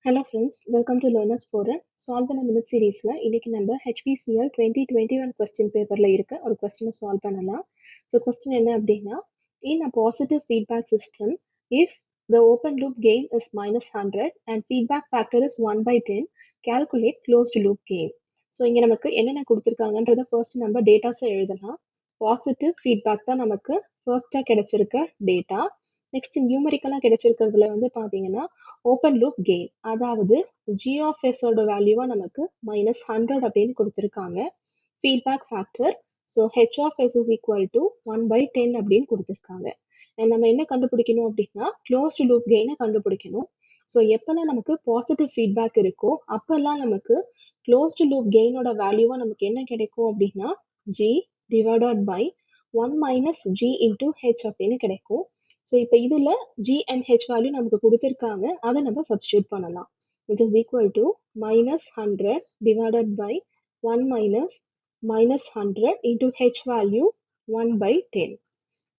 Hello friends, welcome to Learners Forum. Solve in a Minute சீரீஸ்ல இன்னைக்கு நம்ம HPCL 2021 question பேப்பர்ல இருக்க ஒரு கொஸ்டினை சால்வ் பண்ணலாம். ஸோ கொஸ்டின் என்ன அப்படின்னா, in a positive feedback system, if the open loop gain is -100 and feedback factor is 1/10, calculate closed loop gain. So இங்க நமக்கு என்னென்ன கொடுத்துருக்காங்கன்றத ஃபர்ஸ்ட் நம்ம டேட்டாஸை எழுதலாம். பாசிட்டிவ் ஃபீட்பேக் தான் நமக்கு ஃபர்ஸ்டா கிடைச்சிருக்க டேட்டா. நெக்ஸ்ட் நியூமரிக்கலாக கிடைச்சிருக்கிறதுல வந்து பார்த்தீங்கன்னா ஓப்பன் லூப் கெயின், அதாவது ஜி ஆஃப் எஸோட வேல்யூவா நமக்கு -100 அப்படின்னு கொடுத்துருக்காங்க. Feedback factor, so H of S is equal to 1/10 அப்படின்னு கொடுத்துருக்காங்க. நம்ம என்ன கண்டுபிடிக்கணும் அப்படின்னா க்ளோஸ்டு லூப் கெயினை கண்டுபிடிக்கணும். ஸோ எப்பெல்லாம் நமக்கு பாசிட்டிவ் ஃபீட்பேக் இருக்கோ அப்பெல்லாம் நமக்கு க்ளோஸ்டு லூப் கெயினோட வேல்யூவா நமக்கு என்ன கிடைக்கும் அப்படின்னா G divided by 1 - G into H அப்படின்னு கிடைக்கும். ஸோ இப்போ இதில் ஜி அண்ட் ஹெச் வேல்யூ நமக்கு கொடுத்துருக்காங்க, அதை நம்ம சப்ஸ்டியூட் பண்ணலாம். Which is equal to -100 divided by 1 - -100 into H value 1/10.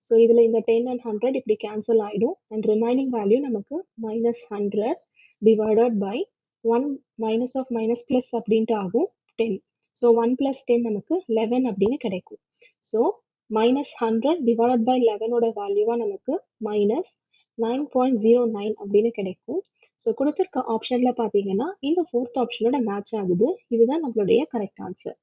So இதில் இந்த 10 and 100 இப்படி கேன்சல் ஆகிடும் அண்ட் ரிமைனிங் வேல்யூ நமக்கு -100 divided by 1 minus of minus plus அப்படின்ட்டு ஆகும் 10. ஸோ 1 + 10 நமக்கு 11 அப்படின்னு கிடைக்கும். ஸோ -100 டிவைடட் பை 11ஓட வேல்யூவா நமக்கு -9.09 அப்படின்னு கிடைக்கும். ஸோ கொடுத்துருக்க ஆப்ஷன்ல பார்த்தீங்கன்னா இந்த ஃபோர்த் ஆப்ஷனோட மேட்ச் ஆகுது. இதுதான் நம்மளுடைய கரெக்ட் ஆன்சர்.